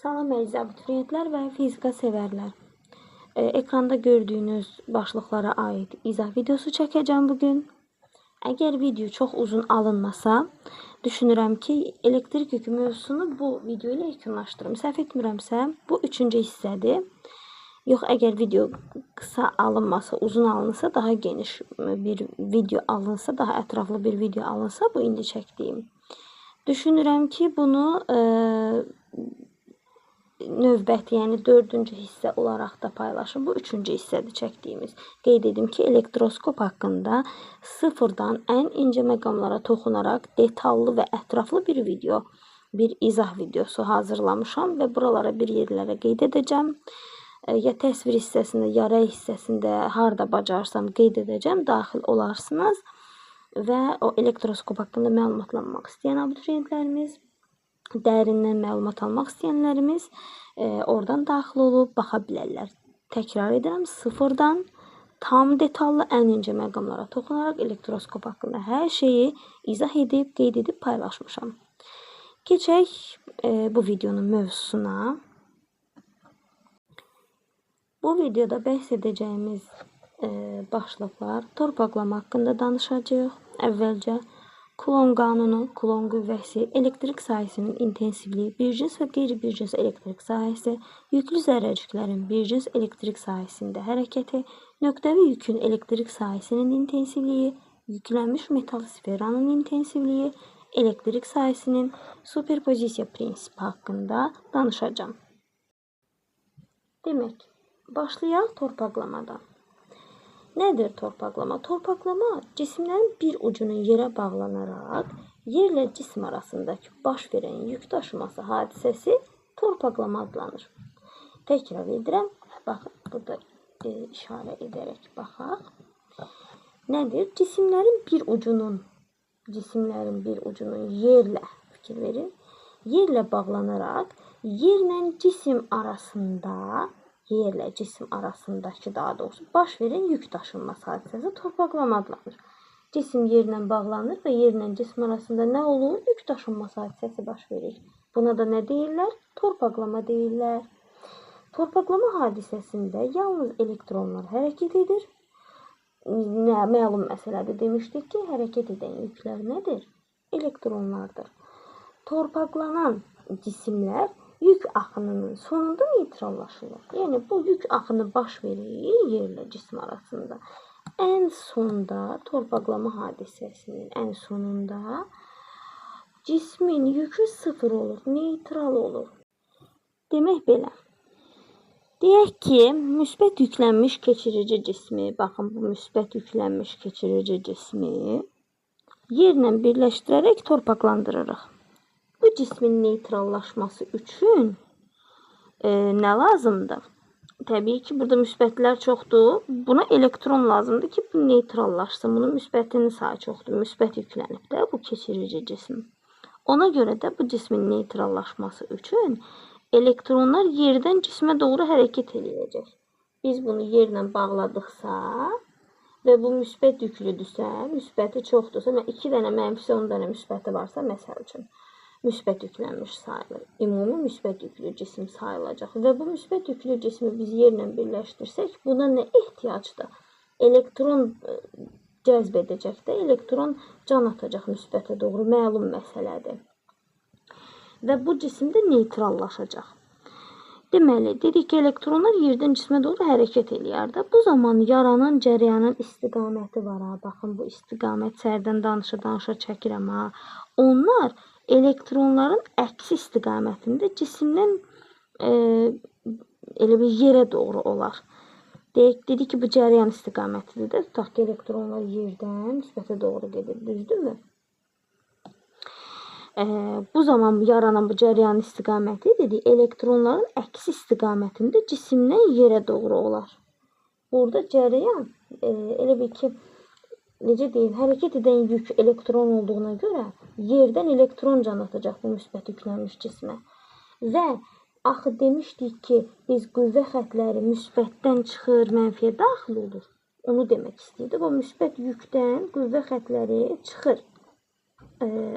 Salam əziz abituriyentlər və fizika sevərlər. Ekranda gördüyünüz başlıqlara aid izah videosu çəkəcəm bugün. Əgər video çox uzun alınmasa, düşünürəm ki, elektrik yükü mövzusunu bu video ilə yekunlaşdırım. Səhv etmirəmsə, bu 3-cü hissədir. Yox, əgər video qısa alınmasa, uzun alınsa, daha geniş bir video alınsa, daha ətraflı bir video alınsa, bu indi çəkdiyim. Düşünürəm ki, bunu növbəti, yəni 4-cü hissə olaraq da paylaşım. Bu 3-cü hissədir çəkdiyimiz. Qeyd edim ki, elektroskop haqqında sıfırdan ən incə məqamlara toxunaraq detallı və ətraflı bir video, bir izah videosu hazırlamışam və buralara bir yerlərə qeyd edəcəm. Ya təsvir hissəsində, ya rəy hissəsində, harda bacarsam qeyd edəcəm, daxil olarsınız və o elektroskop haqqında məlumatlanmaq istəyən abituriyentlərimiz, dərindən məlumat almaq istəyənlərimiz oradan daxil olub baxa bilərlər. Təkrar edirəm, sıfırdan tam detallı ən incə məqamlara toxunaraq elektroskop haqqında hər şeyi izah edib, qeyd edib paylaşmışam. Keçək bu videonun mövzusuna. Bu videoda bəhs edəcəyimiz başlıqlar torpaqlama haqqında danışacağıq. Əvvəlcə Kulon qanunu, Kulon qüvvəsi, elektrik sahəsinin intensivliyi, bircins və qeyri-bircins elektrik sahəsi, yüklü zərrəciklərin bircins elektrik sahəsində hərəkəti, nöqtəvi yükün elektrik sahəsinin intensivliyi, yüklənmiş metal sferanın intensivliyi, elektrik sahəsinin superpozisiya prinsipi haqqında danışacağım. Demək, başlayaq torpaqlamadan. Nədir torpaqlama? Torpaqlama cisimlərin bir ucunun yerə bağlanaraq yerlə cisim arasındakı baş verən yük daşıması hadisəsi torpaqlama adlanır. Təkrar edirəm. Baxın, burada işarə edərək baxaq. Nədir? Cisimlərin bir ucunun yerlə, fikir verin, yerlə bağlanaraq yerlə cisim arasında, yerlə cisim arasındakı daha doğrusu baş verən yük daşınması hadisəsi torpaqlama adlanır. Cisim yerlə bağlanır və yerlə cisim arasında nə olur? Yük daşınması hadisəsi baş verir. Buna da nə deyirlər? Torpaqlama deyirlər. Torpaqlama hadisəsində yalnız elektronlar hərəkət edir. Məlum məsələdir. Demişdik ki, hərəkət edən yüklər nədir? Elektronlardır. Torpaqlanan cisimlər yük axınının sonunda neytrallaşılır. Yəni, bu yük axını baş verir yerlə cisim arasında. Ən sonda, torpaqlama hadisəsinin ən sonunda cismin yükü sıfır olur, neytral olur. Demək belə. Deyək ki, müsbət yüklənmiş keçirici cismi, baxın, bu müsbət yüklənmiş keçirici cismi yerlə birləşdirərək torpaqlandırırıq. Bu cismin neytrallaşması üçün nə lazımdır? Təbii ki, burada müsbətlər çoxdur. Buna elektron lazımdır ki, bu neytrallaşsın. Bunun müsbətinin sayı çoxdur. Müsbət yüklənib də bu keçirici cism. Ona görə də bu cismin neytrallaşması üçün elektronlar yerdən cismə doğru hərəkət eləyəcək. Biz bunu yerlə bağladıqsa və bu müsbət yüklüdürsə, müsbəti çoxdursa, 2 dənə mənfisi 10 dənə müsbəti varsa, məsəl üçün, müsbət yüklənmiş sayılır. Ümumi müsbət yüklü cisim sayılacaq. Və bu müsbət yüklü cismi biz yerlə birləşdirsək, buna nə ehtiyacdır? Elektron cəzb edəcək də, elektron can atacaq müsbətə doğru, məlum məsələdir. Və bu cisim də neytrallaşacaq. Deməli, dedik ki, elektronlar yerdən cismə doğru hərəkət eləyər də. Bu zaman yaranan cərəyanın istiqaməti var. Baxın, bu istiqamət sərdən danışa çəkirəm. Onlar elektronların əksi istiqamətində cisimdən elə bir yerə doğru olar. Dedik ki, bu cərəyan istiqamətidir də. Tutaq ki, elektronlar yerdən müsbətə doğru gedir. Düzdürmü? Bu zaman yaranan bu cərəyan istiqaməti dedik, elektronların əksi istiqamətində cisimdən yerə doğru olar. Burada cərəyan elə bir ki, necə deyim, hərəkət edən yük elektron olduğuna görə yerdən elektron can atacaq bu müsbət yüklənmiş cismə. Və axı demişdik ki, biz qüvvə xətləri müsbətdən çıxır, mənfiyə daxil olur. Onu demək istəyirdik. O müsbət yükdən qüvvə xətləri çıxır.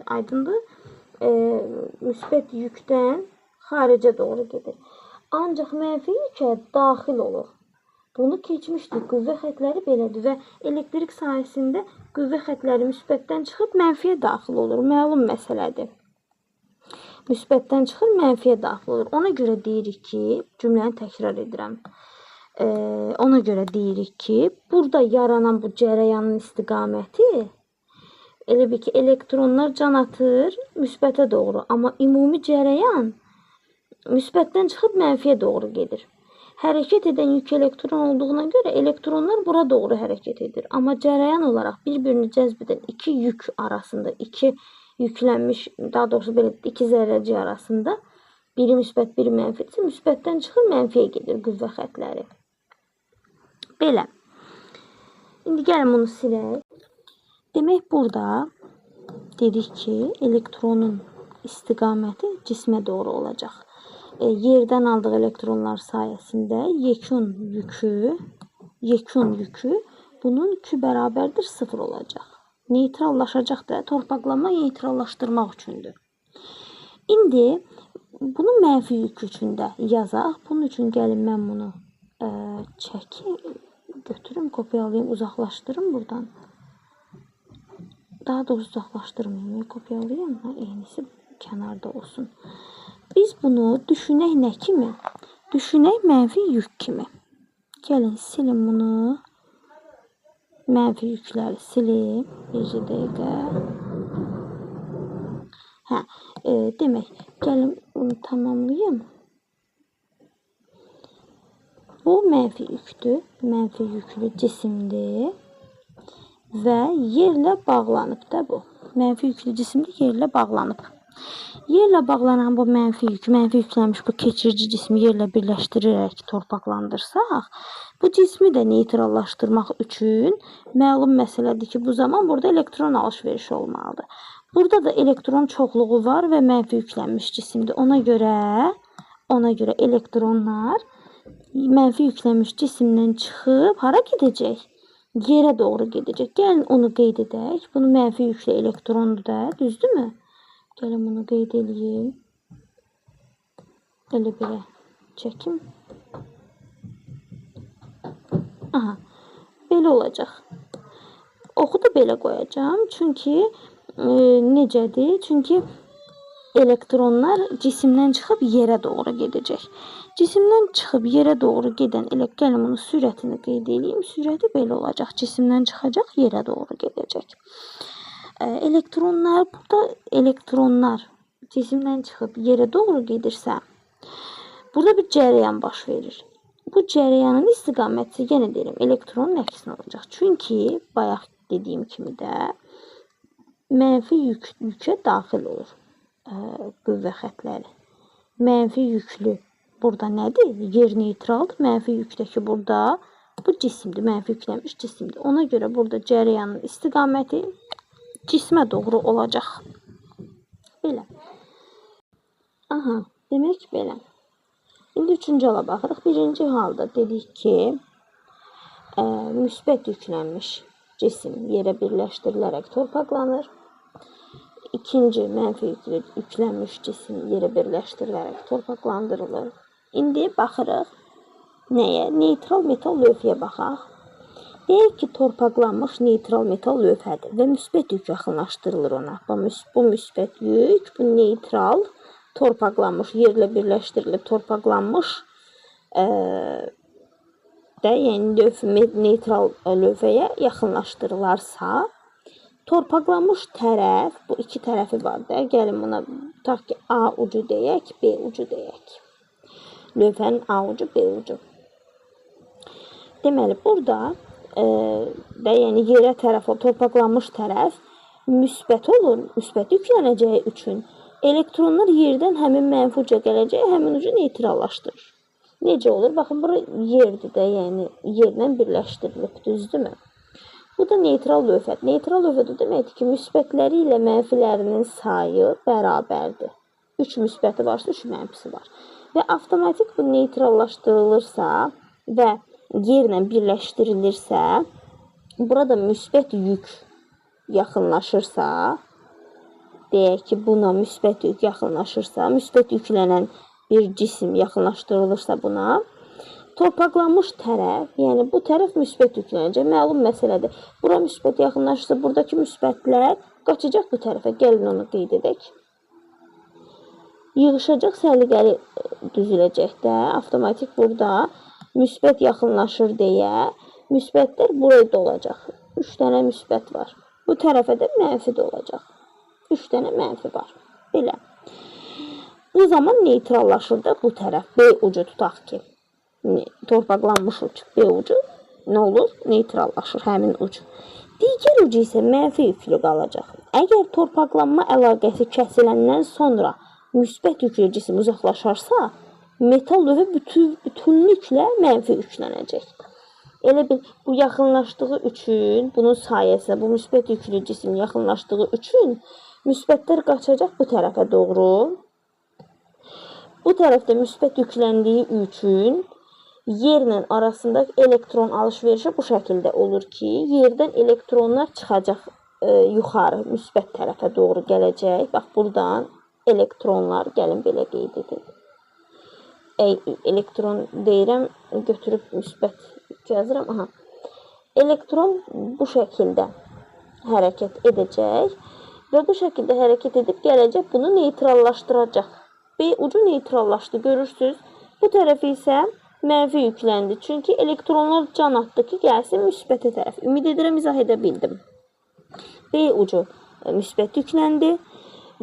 Aydındır? Müsbət yükdən xaricə doğru gedir. Ancaq mənfi yükə daxil olur. Bunu keçmişdik. Qüvvə xətləri belədir və elektrik sahəsində qüvvə xətləri müsbətdən çıxıb mənfiyə daxil olur. Məlum məsələdir. Müsbətdən çıxır, mənfiyə daxil olur. Ona görə deyirik ki, cümləni təkrar edirəm. Ona görə deyirik ki, burada yaranan bu cərəyanın istiqaməti elə bir ki, elektronlar can atır müsbətə doğru. Amma ümumi cərəyan müsbətdən çıxıb mənfiyə doğru gedir. Hərəkət edən yük elektron olduğuna görə elektronlar bura doğru hərəkət edir. Amma cərəyan olaraq bir-birini cəzb edən iki yük arasında, iki yüklənmiş, daha doğrusu belə iki zərrəci arasında biri müsbət, biri mənfidirsə, müsbətdən çıxır, mənfiyə gedir qüvvə xətləri. Belə. İndi gəlin bunu silək. Demək, burada dedik ki, elektronun istiqaməti cismə doğru olacaq. Yerdən aldığı elektronlar sayəsində yekun yükü bunun 2 bərabərdir 0 olacaq. Neytrallaşacaq da, torpaqlama neytrallaşdırmaq üçündür. İndi bunu mənfi yük üçün də yazaq. Bunun üçün gəlin mən bunu çəkim, götürüm, kopyalayayım, uzaqlaşdırım buradan. Daha doğrusu uzaqlaşdırmayayım, kopyalayayım, eynisi kənarda olsun. Biz bunu düşünək nə kimi? Düşünək mənfi yük kimi. Gəlin silin bunu. Mənfi yükləri silim. Bir dəqiqə. Demək, gəlin bunu tamamlayayım. Bu mənfi yükdür. Mənfi yüklü cisimdir. Və yerlə bağlanıb da bu. Mənfi yüklü cisimdir, yerlə bağlanıb. Yerlə bağlanan bu mənfi yüklənmiş bu keçirici cismi yerlə birləşdirərək torpaqlandırsaq, bu cismi də neytrallaşdırmaq üçün məlum məsələdir ki, bu zaman burada elektron alış-verişi olmalıdır. Burada da elektron çoxluğu var və mənfi yüklənmiş cisimdir. Ona görə elektronlar mənfi yüklənmiş cisimdən çıxıb hara gedəcək? Yerə doğru gedəcək. Gəlin onu qeyd edək. Bunu mənfi yüklü elektrondur da, düzdürmü? Gəlin bunu qeyd edeyim. Elə belə çəkim. Aha, belə olacaq. Oxu da belə qoyacağım. Çünki necədir? Çünki elektronlar cisimdən çıxıb yerə doğru gedəcək. Cisimdən çıxıb yerə doğru gedən, gəlin bunu sürətini qeyd edeyim. Sürəti belə olacaq. Cisimdən çıxacaq, yerə doğru gedəcək. Elektronlar cisimdən çıxıb yerə doğru gedirsə, burada bir cərəyan baş verir. Bu cərəyanın istiqaməti, yenə deyirəm, elektronun əksinə olacaq. Çünki, bayaq dediyim kimi də, mənfi yükə daxil olur qüvvə xətləri. Mənfi yüklü burada nədir? Yer neytraldır. Mənfi yükdəki burada bu cisimdir, mənfi yüklənmiş cisimdir. Ona görə burada cərəyanın istiqaməti cismə doğru olacaq. Belə. Aha, demək belə. İndi üçüncü hala baxırıq. Birinci halda dedik ki, müsbət yüklənmiş cisim yerə birləşdirilərək torpaqlanır. İkinci mənfi yüklənmiş cisim yerə birləşdirilərək torpaqlandırılır. İndi baxırıq nəyə? Neytral metal lövhəyə baxaq. Deyək ki, torpaqlanmış neytral metal lövhədir və müsbət yük yaxınlaşdırılır ona. Bu müsbət yük, bu neytral torpaqlanmış, yerlə birləşdirilib torpaqlanmış yəni neytral lövhəyə yaxınlaşdırılarsa, torpaqlanmış tərəf, bu iki tərəfi var da, gəlin buna tutaq ki, A ucu deyək, B ucu deyək. Lövhənin A ucu, B ucu. Deməli, burada yəni yerə tərəf, torpaqlanmış tərəf müsbət olur, müsbət yüklənəcəyi üçün elektronlar yerdən həmin mənfi uca gələcək, həmin ucu neytrallaşdırır. Necə olur? Baxın, bura yerdir də, yəni yerlə birləşdirilib, düzdürmü? Bu da neytral lövhədir. Neytral lövhədir deməkdir ki, müsbətləri ilə mənfilərinin sayı bərabərdir. 3 müsbəti varsa, 3 mənfisi var. Və avtomatik bu neytrallaşdırılırsa və yerlə birləşdirilirsə, burada müsbət yük yaxınlaşırsa, deyək ki, buna müsbət yük yaxınlaşırsa, müsbət yüklənən bir cisim yaxınlaşdırılırsa buna, torpaqlanmış tərəf, yəni bu tərəf müsbət yüklənəcək. Məlum məsələdir. Bura müsbət yaxınlaşırsa, buradakı müsbətlər qaçacaq bu tərəfə. Gəlin onu qeyd edək. Yığışacaq, səliqəli düzüləcək də. Avtomatik burada müsbət yaxınlaşır deyə müsbətlər burada olacaq. 3 dənə müsbət var. Bu tərəfə də mənfi də olacaq. 3 dənə mənfi var. Belə. Bu zaman neytrallaşır da bu tərəf. B ucu tutaq ki. Torpaqlanmış uc. B ucu nə olur? Neytrallaşır həmin uc. Digər ucu isə mənfi yüklü qalacaq. Əgər torpaqlanma əlaqəsi kəsiləndən sonra müsbət yüklü cisim uzaqlaşarsa, metal lövhə bütünlüklə mənfi yüklənəcək. Elə bil, bu yaxınlaşdığı üçün, bunun sayəsində, bu müsbət yüklü cisim yaxınlaşdığı üçün müsbətlər qaçacaq bu tərəfə doğru. Bu tərəfdə müsbət yükləndiyi üçün yerlə arasındakı elektron alış-verişi bu şəkildə olur ki, yerdən elektronlar çıxacaq yuxarı, müsbət tərəfə doğru gələcək. Bax, buradan elektronlar, gəlin belə qeyd edin. Elektron deyirəm, götürüb müsbət yazıram. Aha. Elektron bu şəkildə hərəkət edəcək və bu şəkildə hərəkət edib gələcək, bunu neytrallaşdıracaq. B ucu neytrallaşdı, görürsünüz. Bu tərəfi isə mənfi yükləndi. Çünki elektronlar can atdı ki, gəlsin müsbətə tərəf. Ümid edirəm, izah edə bildim. B ucu müsbət yükləndi.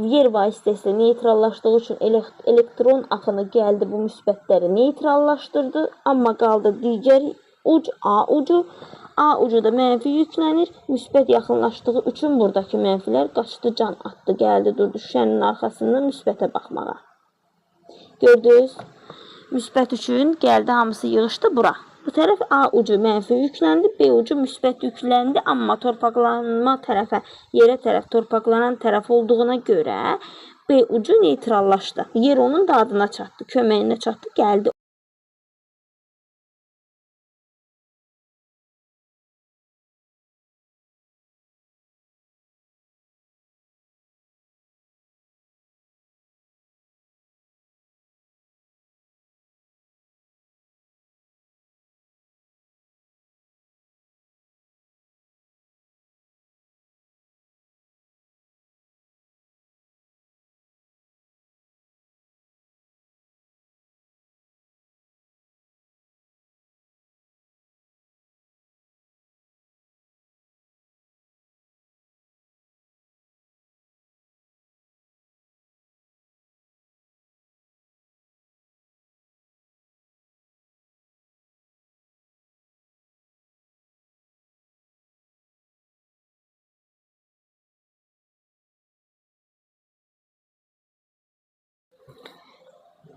Yer vasitəsilə neytrallaşdığı üçün elektron axını gəldi, bu müsbətləri neytrallaşdırdı. Amma qaldı digər uc, A ucu. A ucu da mənfi yüklənir. Müsbət yaxınlaşdığı üçün buradakı mənfilər qaçdı, can atdı, gəldi, durdu şüşənin arxasından müsbətə baxmağa. Gördünüz? Müsbət üçün gəldi, hamısı yığışdı bura. Bu tərəf A ucu mənfi yükləndi, B ucu müsbət yükləndi, amma torpaqlanma tərəfə, yerə tərəf, torpaqlanan tərəf olduğuna görə B ucu neytrallaşdı. Yer onun dadına çatdı, köməyinə çatdı, gəldi.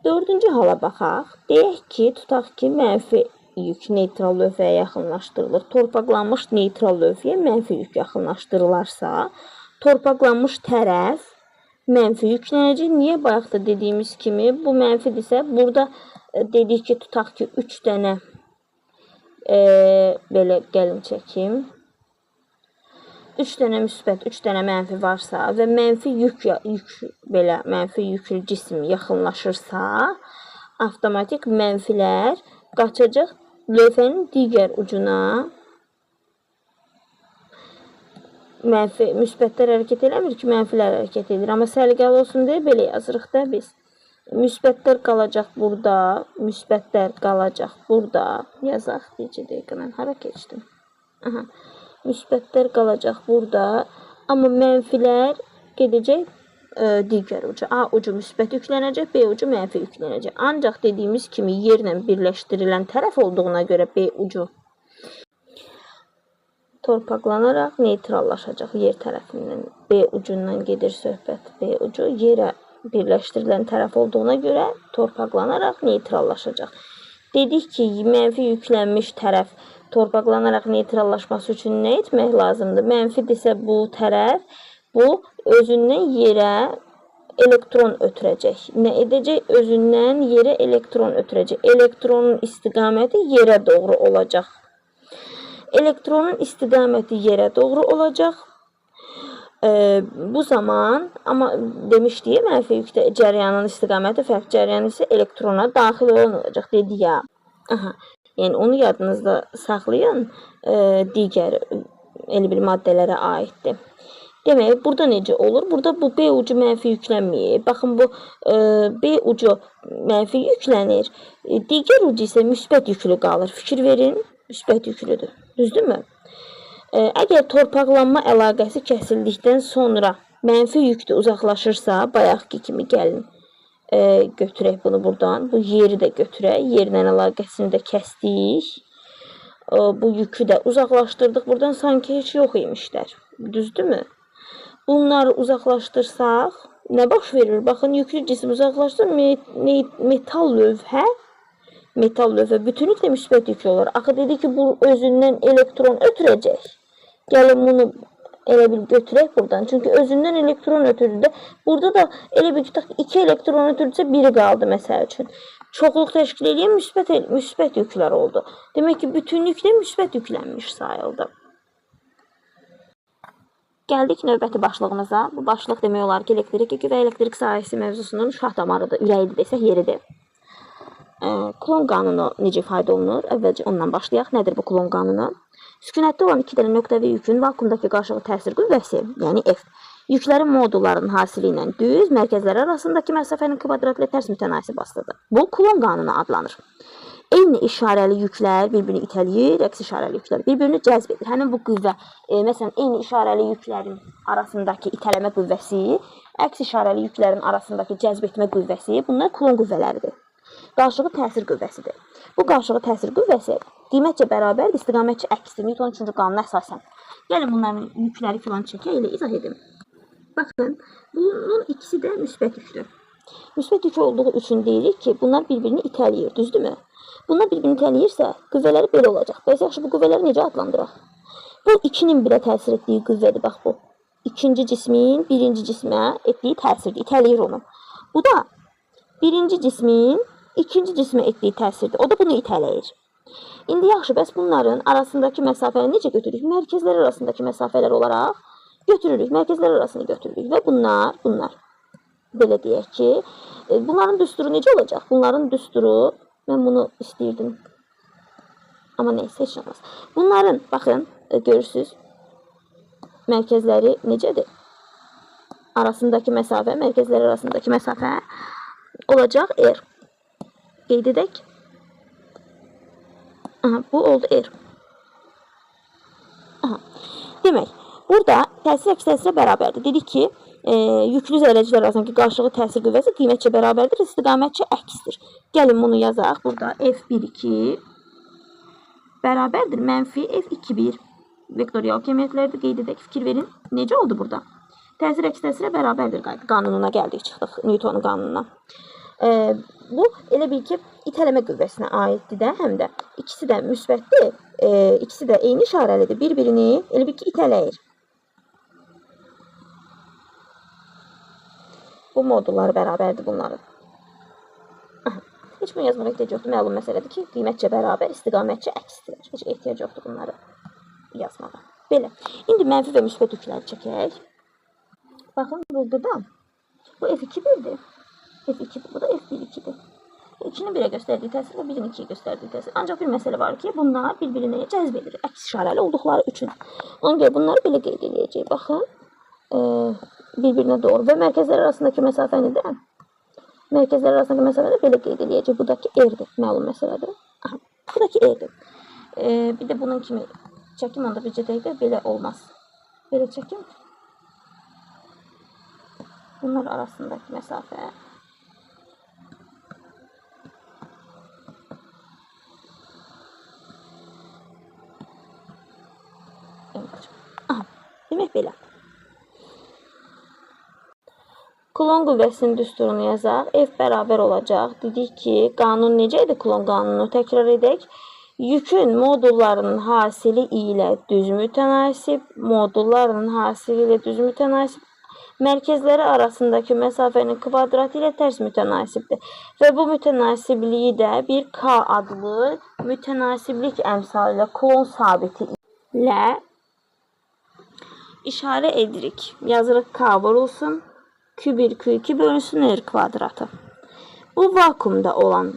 Dördüncü hala baxaq. Deyək ki, tutaq ki, mənfi yük neytral lövhəyə yaxınlaşdırılır. Torpaqlanmış neytral lövhəyə mənfi yük yaxınlaşdırılarsa, torpaqlanmış tərəf mənfi yüklənəcək. Niyə? Bayaq da dediyimiz kimi, bu mənfidirsə, burada dedik ki, tutaq ki, 3 dənə belə gəlin çəkim. 3 dənə müsbət, 3 dənə mənfi varsa və mənfi belə mənfi yüklü cisim yaxınlaşırsa, avtomatik mənfilər qaçacaq lövhənin digər ucuna. Müsbətlər hərəkət eləmir ki, mənfilər hərəkət edir. Amma səliqəli olsun deyə belə yazırıq da biz. Müsbətlər qalacaq burada, müsbətlər qalacaq burada. Yazaq, necə dəqiqə mən hara keçdim? Aha. Müsbətlər qalacaq burada, amma mənfilər gedəcək digər ucu. A ucu müsbət yüklənəcək, B ucu mənfi yüklənəcək. Ancaq dediyimiz kimi yerlə birləşdirilən tərəf olduğuna görə B ucu torpaqlanaraq neytrallaşacaq yer tərəfindən. B ucundan gedir söhbət. B ucu yerə birləşdirilən tərəf olduğuna görə torpaqlanaraq neytrallaşacaq. Dedik ki, mənfi yüklənmiş tərəf torpaqlanaraq neytrallaşması üçün nə etmək lazımdır? Mənfidirsə bu tərəf, bu özündən yerə elektron ötürəcək. Nə edəcək? Özündən yerə elektron ötürəcək. Elektronun istiqaməti yerə doğru olacaq. Elektronun istiqaməti yerə doğru olacaq. Bu zaman ama demişdik mənfi yükdə cəryanın istiqaməti fərq cəryanı isə elektrona daxil olunacaq dedik ya. Aha. Yəni onu yadınızda saxlayın. Digər elə bir maddələrə aiddir. Demək, burada necə olur? Burada bu B ucu mənfi yüklənməyir. Baxın, bu B ucu mənfi yüklənir. Digər ucu isə müsbət yüklü qalır. Fikir verin, müsbət yüklüdür. Düzdürmü? Əgər torpaqlanma əlaqəsi kəsildikdən sonra mənfi yükdə uzaqlaşırsa, bayaqki kimi gəlin götürək bunu buradan. Bu yeri də götürək. Yerlə əlaqəsini də kəsdik. Bu yükü də uzaqlaşdırdıq. Buradan sanki heç yox imişlər. Düzdürmü? Bunları uzaqlaşdırsaq, nə baş verir? Baxın, yüklü cisim uzaqlaşsa metal lövhə bütünlüklə müsbət yüklü olur. Axı dedi ki, bu özündən elektron ötürəcək. Gəlin bunu elə bir götürək buradan. Çünki özündən elektron ötürdü. Burada da elə bir tutaq 2 elektron ötürdüsə biri qaldı məsəl üçün. Çoxluq təşkil edən müsbət yüklər oldu. Demək ki, bütünlüklə müsbət yüklənmiş sayıldı. Gəldik növbəti başlığımıza. Bu başlıq demək olar ki, elektrik yükü və elektrik sahəsi mövzusunun şah damarıdır, ürəyidir desək yeridir. Kulon qanunu necə ifadə olunur? Əvvəlcə ondan başlayaq. Nədir bu Kulon qanunu? Sükunətdə olan 2 dənə nöqtəvi yükün vakuumdakı qarşılıqlı təsir qüvvəsi, yəni F, yüklərin modullarının hasili ilə düz, mərkəzləri arasındakı məsafənin kvadratı ilə tərs mütənasib asılıdır. Bu Kulon qanunu adlanır. Eyni işarəli yüklər bir-birini itələyir, əks işarəli yüklər bir-birini cəzb edir. Həmin bu qüvvə, məsələn, eyni işarəli yüklərin arasındakı itələmə qüvvəsi, əks işarəli yüklərin arasındakı cəzb etmə qüvvəsi, bunlar Kulon qüvvələridir. Qarşılıqlı təsir qüvvəsidir. Bu qarşılıqlı təsir qüvvəsi qiymətcə bərabərdir, istiqamətçi əksdir. Newtonun 3-cü qanununa əsasən. Gəlin bunların yükləri filan çəkək, elə izah edin. Baxın, bunun ikisi də müsbət yükdür. Müsbət yük olduğu üçün deyirik ki, bunlar bir-birini itələyir, düzdürmü? Bunlar bir-birini itələyirsə, qüvvələri belə olacaq. Bəs yaxşı, bu qüvvələri necə adlandıraq? Bu 2-nin birə təsir etdiyi qüvvədir, bax bu. İkinci cismin birinci cismə etdiyi təsirdir, itələyir onu. Bu da birinci cismin ikinci cismə etdiyi təsirdir, o da bunu itələyir. İndi yaxşı, bəs bunların arasındakı məsafəni necə götürürük? Mərkəzlər arasındakı məsafələr olaraq götürürük, mərkəzlər arasını götürürük və bunlar, belə deyək ki, bunların düsturu necə olacaq? Bunların düsturu, mən bunu istəyirdim, amma neysə, heç olmaz. Bunların, baxın, görürsünüz, mərkəzləri necədir? Arasındakı məsafə, mərkəzlər arasındakı məsafə olacaq R. Qeyd edək. Bu oldu R. Demək, burada təsir əks təsirə bərabərdir. Dedik ki, yüklü zərrəciklər arasındakı qarşılıqlı təsir qüvvəsi qiymətcə bərabərdir, istiqamətçi əksdir. Gəlin bunu yazaq. Burada F1,2 bərabərdir. Mənfi F2,1 vektorial kəmiyyətlərdə qeyd edək. Fikir verin. Necə oldu burada? Təsir əks təsirə bərabərdir qanununa gəldik, çıxdıq. Newtonun qanununa. Bu, elə bil ki, itələmə qüvvəsinə aiddir də, həm də ikisi də müsbətdir, ikisi də eyni işarəlidir. Bir-birini elə bil ki, itələyir. Bu modulları bərabərdir bunların. Heç bunu yazmağa ehtiyac yoxdur. Məlum məsələdir ki, qiymətcə bərabər, istiqamətçi əksdir. Heç ehtiyac yoxdur bunları yazmağa. Belə. İndi mənfi və müsbət yükləri çəkək. Baxın, burada da bu F2,1-dir. F2, bu da F1,2-dir. 2-nin 1-ə göstərdiyi təsir və 1-in 2-yə göstərdiyi təsir. Ancaq bir məsələ var ki, bunlar bir-birini cəzb edir, əks işarəli olduqları üçün. Ona görə bunları belə qeyd edəcək. Baxın, bir-birinə doğru və mərkəzlər arasındakı məsafəni də mərkəzlər arasındakı məsafəni belə qeyd edəcək. Bu da ki, R-dir, məlum məsələdir. Bu da ki, R-dir. Bir də bunun kimi çəkim, onda bircə dəqiqə belə olmaz. Belə çəkim. Bunlar arasındakı məsafə. Demək belə. Kulon qüvvəsinin düsturunu yazaq. F bərabər olacaq. Dedik ki, qanun necə idi Kulon qanunu? Təkrar edək. Yükün modullarının hasili ilə düz mütənasib, modullarının hasili ilə düz mütənasib, mərkəzləri arasındakı məsafənin kvadratı ilə tərs mütənasibdir. Və bu mütənasibliyi də bir K adlı mütənasiblik əmsalı ilə Kulon sabiti ilə işarə edirik. Yazırıq K vurulsun. Q1, Q2 bölünsün R kvadratı. Bu vakuumda olan,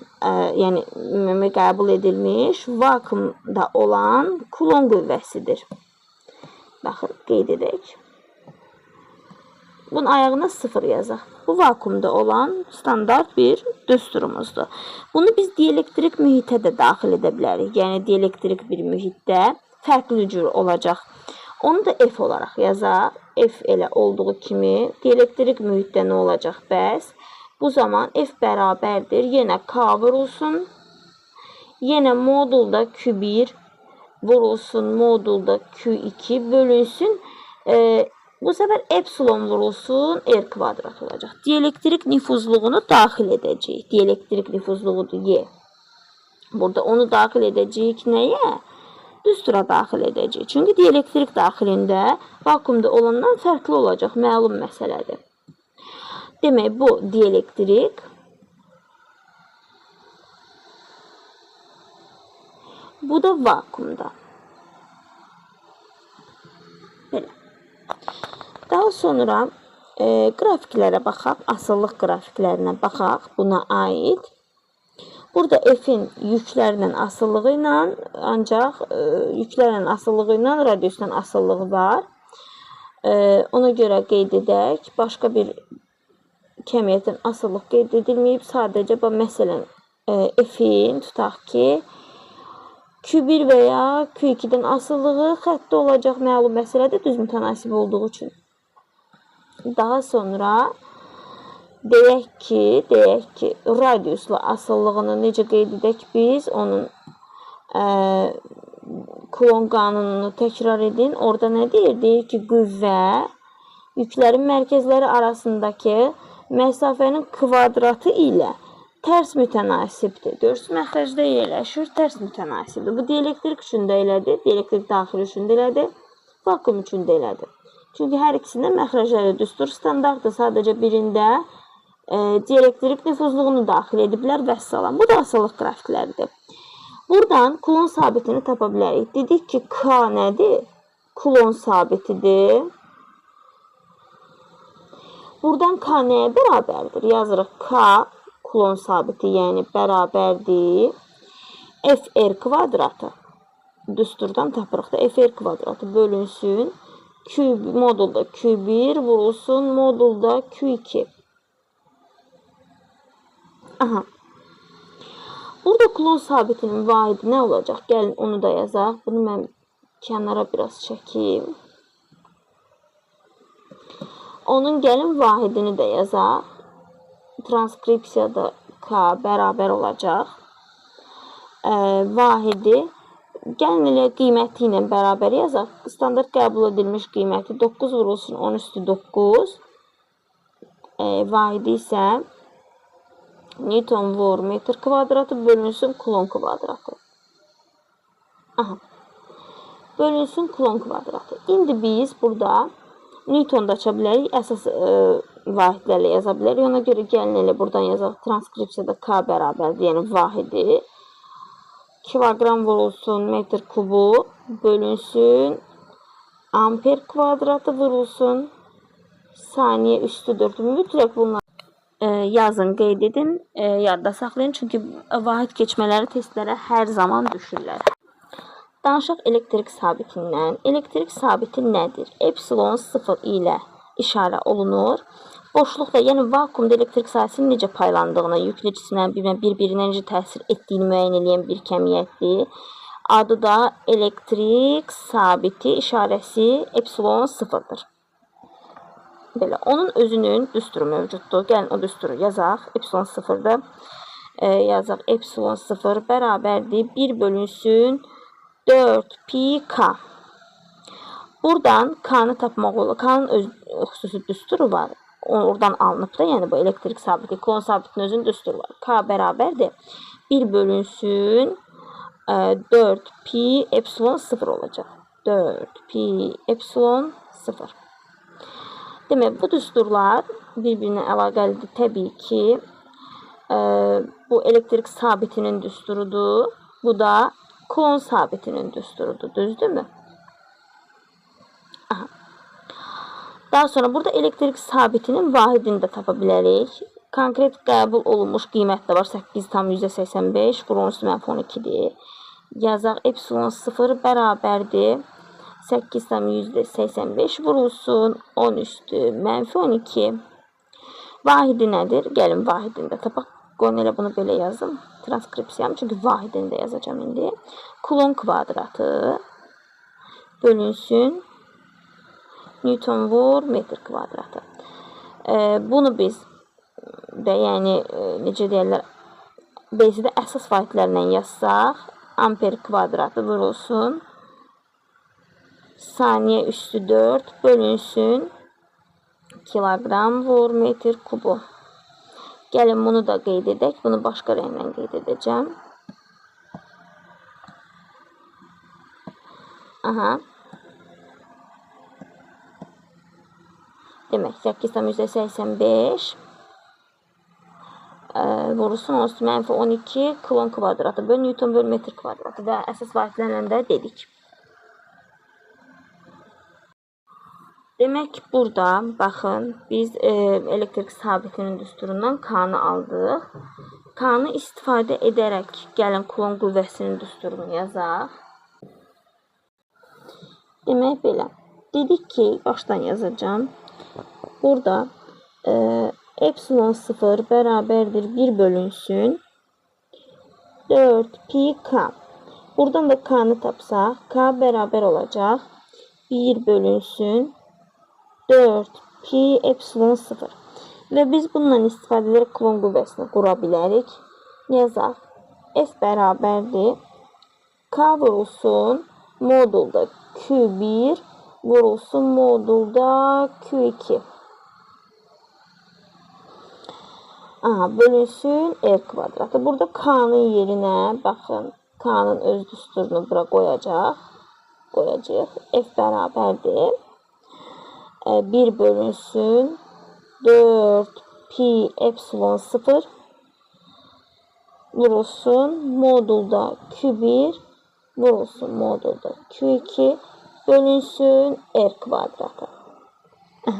yəni ümumi qəbul edilmiş vakuumda olan Coulomb qüvvəsidir. Baxın, qeyd edək. Bunun ayağına 0 yazaq. Bu vakuumda olan standart bir düsturumuzdur. Bunu biz dielektrik mühitə də daxil edə bilərik. Yəni dielektrik bir mühitdə fərqli cür olacaq. Onu da F olaraq yazaq. F elə olduğu kimi dielektrik mühitdə nə olacaq bəs? Bu zaman F bərabərdir. Yenə K vurulsun. Yenə modulda Q1 vurulsun. Modulda Q2 bölünsün. Bu səfər epsilon vurulsun. R kvadrat olacaq. Dielektrik nüfuzluğunu daxil edəcəyik. Dielektrik nüfuzluğudur Y. Burada onu daxil edəcəyik nəyə? Düstura daxil edəcəyik. Çünki dielektrik daxilində vakuumda olandan fərqli olacaq. Məlum məsələdir. Demək, bu dielektrik. Bu da vakuumda. Belə. Daha sonra qrafiklərə baxaq. Asıllıq qrafiklərinə baxaq. Buna aid. Burada F'in yüklərlə asıllığı ilə, ancaq yüklərlə asıllığı ilə radiusdan asıllığı var. Ona görə qeyd edək. Başqa bir kəmiyyətin asıllıq qeyd edilməyib. Sadəcə, məsələn, F'in tutaq ki, Q1 və ya Q2-dən asıllığı xəttdə olacaq. Məlum məsələdir, düz mütənasib olduğu üçün. Daha sonra deyək ki, radiusla asıllığını necə qeyd edək biz? Onun Coulomb qanununu təkrar edin. Orada nə deyir? Deyir ki, qüvvə yüklərin mərkəzləri arasındakı məsafənin kvadratı ilə tərs mütənasibdir. Görürsünüz, məxrəcdə yerləşir, tərs mütənasibdir. Bu dielektrik üçün də elədir, dielektrik daxili üçün də elədir, vakuum üçün də elədir. Çünki hər ikisində məxrəcləri düstur standartdır. Sadəcə birində dielektrik nüfuzluğunu daxil ediblər və salam. Bu da asıllıq qrafikləridir. Buradan Coulomb sabitini tapa bilərik. Dedik ki, K nədir? Coulomb sabitidir. Buradan K nəyə bərabərdir? Yazırıq K Coulomb sabiti, yəni bərabərdir. FR kvadratı. Düsturdan tapırıq da FR kvadratı bölünsün. Modulda Q1 vurulsun. Modulda Q2. Aha. Burada Coulomb sabitinin vahidi nə olacaq? Gəlin onu da yazaq. Bunu mən kənara biraz çəkeyim. Onun gəlin vahidini də yazaq. Transkripsiyada K bərabər olacaq. Vahidi gəlin elə qiyməti ilə bərabər yazaq. Standart qəbul edilmiş qiyməti 9 vurulsun 10 üstü 9. Vahidi isə Newton vur metr kvadratı bölünsün Coulomb kvadratı. Aha. Bölünsün Coulomb kvadratı. İndi biz burada Newton'da aça bilərik. Əsas vahidlərlə yaza bilərik. Ona görə gəlin elə buradan yazaq. Transkripsiyada K bərabərdir. Yəni vahidi. Kilogram vurulsun metr kubu bölünsün. Amper kvadratı vurulsun. Saniyə üstü 4. Mütləq bunlar yazın, qeyd edin, yadda saxlayın. Çünki vahid keçmələri testlərə hər zaman düşürlər. Danışaq elektrik sabitindən. Elektrik sabiti nədir? Epsilon 0 ilə işarə olunur. Boşluqda, yəni vakuumda elektrik sahəsinin necə paylandığına, yüklü cisimlərin bir-birinə necə təsir etdiyini müəyyən edən bir kəmiyyətdir. Adı da elektrik sabiti, işarəsi epsilon 0-dır. Belə, onun özünün düsturu mövcuddur. Gəlin o düsturu yazaq. Epsilon 0-dır. Yazaq epsilon 0 bərabərdir. 1 bölünsün 4 pi k. Buradan K-nı tapmaq olur. K-nın öz xüsusi düsturu var. Oradan alınıb da, yəni bu elektrik sabiti, Coulomb sabitinin özünün düsturu var. K bərabərdir. 1 bölünsün 4 pi epsilon 0 olacaq. 4 pi epsilon 0. Demək, bu düsturlar bir-birinə əlaqəlidir. Təbii ki, bu elektrik sabitinin düsturudur. Bu da Coulomb sabitinin düsturudur. Düzdürmü? Aha. Daha sonra burada elektrik sabitinin vahidini də tapa bilərik. Konkret qəbul olunmuş qiymət də var. 8,85 vurulmuş -12-dir. Yazaq epsilon 0 bərabərdir. 8,85 vurulsun 10 üstü -12. Vahidi nədir? Gəlin vahidini də tapaq. Qoyun elə bunu belə yazım. Transkripsiyam. Çünki vahidini də yazacağım indi. Kulon kvadratı bölünsün Newton vur metr kvadratı. Bunu biz də yəni necə deyirlər, BC-də əsas vahidlərlə yazsaq, amper kvadratı vurulsun saniyə üstü 4 bölünsün kilogram vur metr kubu. Gəlin bunu da qeyd edək. Bunu başqa rənglə qeyd edəcəm. Aha. Demək 8,85 vurulsun -12 kulon kvadratı bölü Newton bölü metr kvadratı və əsas vahidlərlə də dedik. Demək burada baxın biz elektrik sabitinin düsturundan K-nı aldıq. K-nı istifadə edərək gəlin kulon qüvvəsinin düsturunu yazaq. Demək belə. Dedik ki, başdan yazacağım. Burada epsilon 0 bərabərdir 1 bölünsün 4 pi K. Buradan da K-nı tapsaq, K bərabər olacaq 1 bölünsün 4 pi epsilon 0. Və biz bundan istifadə edərək kulon qüvvəsini qura bilərik. Yazaq. F bərabərdir. K vurulsun modulda Q1 vurulsun modulda Q2. Bölünsün R kvadratı. Burada K-nın yerinə baxın. K-nın öz düsturunu bura qoyacaq. F bərabərdir. 1 bölünsün 4 pi epsilon 0 vurulsun modulda Q1 vurulsun modulda Q2 bölünsün R kvadratı. Bu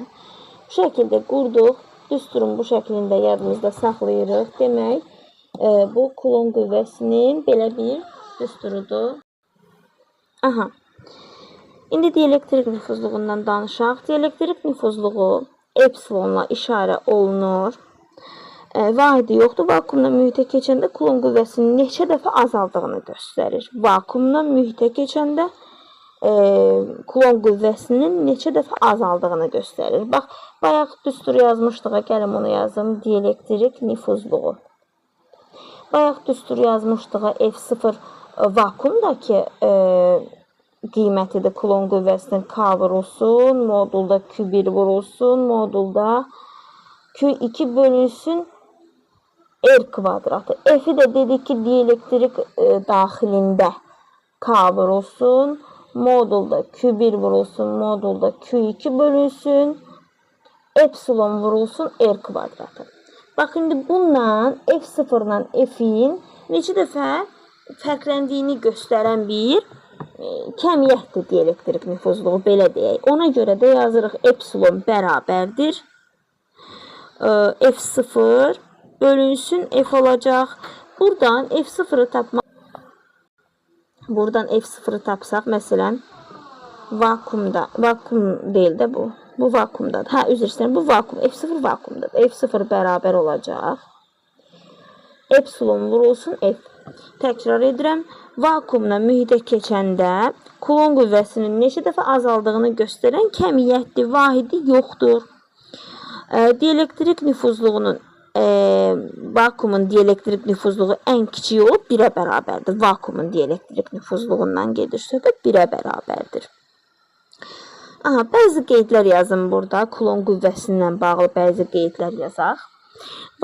şəkildə qurduq. Düsturun bu şəklində yadımızda saxlayırıq. Demək, bu kulon qüvvəsinin belə bir düsturudur. İndi dielektrik nüfuzluğundan danışaq. Dielektrik nüfuzluğu epsilonla işarə olunur. Vahidi yoxdur. Vakuumdan mühitə keçəndə kulon qüvvəsinin neçə dəfə azaldığını göstərir. Vakuumdan mühitə keçəndə kulon qüvvəsinin neçə dəfə azaldığını göstərir. Bax, bayaq düstur yazmışdıq. Gəlin onu yazım. Dielektrik nüfuzluğu. Bayaq düstur yazmışdıq. F0 vakuumdakı qiymətidir. Kulon qüvvəsinin K vurulsun, modulda Q1 vurulsun, modulda Q2 bölünsün R kvadratı. F-i də dedik ki, dielektrik daxilində K vurulsun, modulda Q1 vurulsun, modulda Q2 bölünsün, epsilon vurulsun R kvadratı. Bax, indi bundan F0 ilə F-in neçə dəfə fərqləndiyini göstərən bir kəmiyyətdir dielektrik nüfuzluğu, belə deyək. Ona görə də yazırıq epsilon bərabərdir. F0 bölünsün F olacaq. Buradan F0'ı tapsaq, məsələn, vakuumda, vakuum deyil də bu. Bu vakuumdadır. Üzr istəyirəm, bu vakuum, F0 vakuumdadır. F0 bərabər olacaq. Epsilon vurulsun F. Təkrar edirəm. Vakuumla mühitə keçəndə kulon qüvvəsinin neçə dəfə azaldığını göstərən kəmiyyətdir, vahidi yoxdur. Dielektrik nüfuzluğunun, vakuumun dielektrik nüfuzluğu ən kiçik olub 1-ə bərabərdir. Vakuumun dielektrik nüfuzluğundan gedir söhbət, 1-ə bərabərdir. Bəzi qeydlər yazın burada. Kulon qüvvəsindən bağlı bəzi qeydlər yazaq.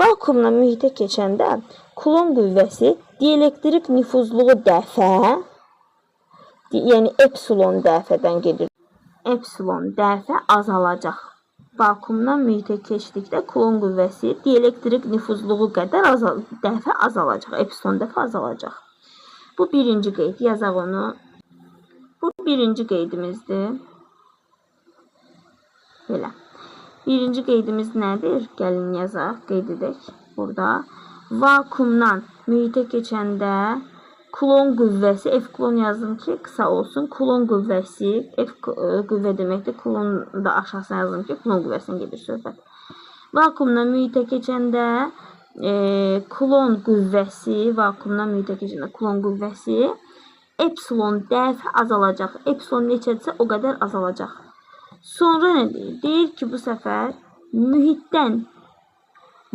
Vakuumla mühitə keçəndə kulon qüvvəsi dielektrik nüfuzluğu dəfə, yəni epsilon dəfədən gedir. Epsilon dəfə azalacaq. Vakuumdan mühitə keçdikdə kulon qüvvəsi dielektrik nüfuzluğu qədər dəfə azalacaq. Epsilon dəfə azalacaq. Bu birinci qeyd. Yazaq onu. Bu birinci qeydimizdir. Belə. Birinci qeydimiz nədir? Gəlin yazaq, qeyd edək. Burada vakuumdan mühitə keçəndə Kulon qüvvəsi, F kulon yazdım ki, qısa olsun. Kulon qüvvəsi, F qüvvə deməkdir. Kulon da aşağısına yazdım ki, kulon qüvvəsindən gedir söhbət. Vakuumdan mühitə keçəndə kulon qüvvəsi, vakuumdan mühitə keçəndə kulon qüvvəsi epsilon dəfə azalacaq. Epsilon neçədirsə o qədər azalacaq. Sonra nə deyir? Deyir ki, bu səfər mühitdən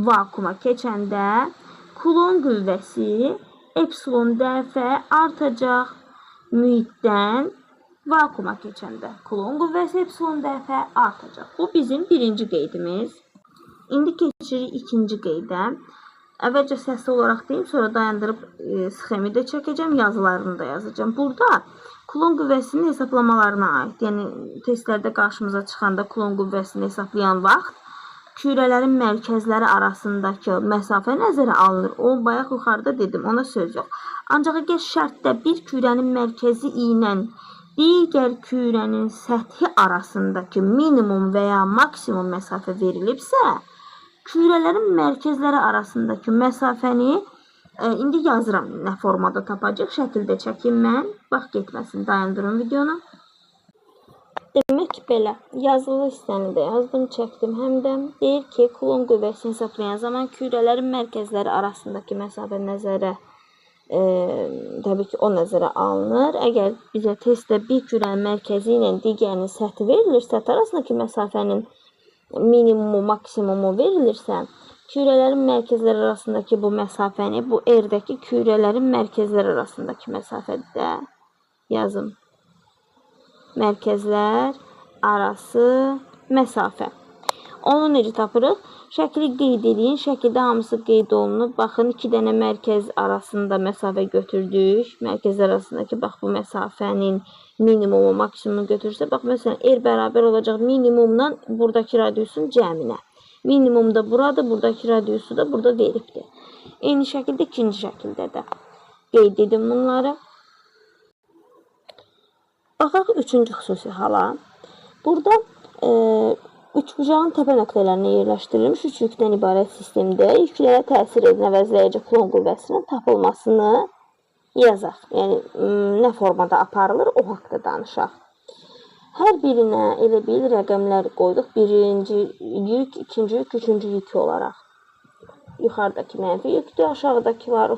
vakuuma keçəndə kulon qüvvəsi epsilon dəfə artacaq. Mühitdən vakuuma keçəndə kulon qüvvəsi epsilon dəfə artacaq. Bu bizim birinci qeydimiz. İndi keçirik ikinci qeydə. Əvvəlcə səsli olaraq deyim, sonra dayandırıb sxemi də çəkəcəm, yazılarını da yazacağım. Burada kulon qüvvəsinin hesablamalarına aid, yəni testlərdə qarşımıza çıxanda kulon qüvvəsini hesablayan vaxt kürələrin mərkəzləri arasındakı məsafə nəzərə alınır. O, bayaq yuxarıda dedim, ona söz yox. Ancaq əgər şərtdə bir kürənin mərkəzi ilə digər kürənin səthi arasındakı minimum və ya maksimum məsafə verilibsə, kürələrin mərkəzləri arasındakı məsafəni indi yazıram nə formada tapacaq. Şəkildə çəkim mən. Bax getməsin. Dayandırın videonu. Demək belə. Yazılı hissəni də yazdım, çəkdim həm də. Deyir ki, kulon qüvvəsini hesaplayan zaman kürələrin mərkəzləri arasındakı məsafə nəzərə təbii ki, o nəzərə alınır. Əgər bizə testdə bir kürənin mərkəzi ilə digərinin səthi verilir, səth arasındakı məsafənin minimumu, maksimumu verilirsə, kürələrin mərkəzləri arasındakı bu məsafəni, bu R-dəki kürələrin mərkəzləri arasındakı məsafədə yazım. Mərkəzlər arası məsafə. Onu necə tapırıq? Şəkili qeyd edin. Şəkildə hamısı qeyd olunub. Baxın, 2 dənə mərkəz arasında məsafə götürdük. Mərkəzlər arasındakı bax bu məsafənin minimumu, maksimumu götürürsə, bax məsələn, R bərabər olacaq minimumdan buradakı radiusun cəminə. Minimum da buradır, buradakı radiusu da burada veribdir. Eyni şəkildə ikinci şəkildə də qeyd edin bunları. Baxaq üçüncü xüsusi hala. Burada üçbucağın təpə nöqtələrinə yerləşdirilmiş üç yükdən ibarət sistemdə yüklərə təsir edən əvəzləyici kulon qüvvəsinin tapılmasını yazaq. Yəni, nə formada aparılır, o haqda danışaq. Hər birinə elə bil rəqəmlər qoyduq. Birinci yük, ikinci yük, üçüncü yük olaraq. Yuxarıdakı mənfi yükdür, aşağıdakılar,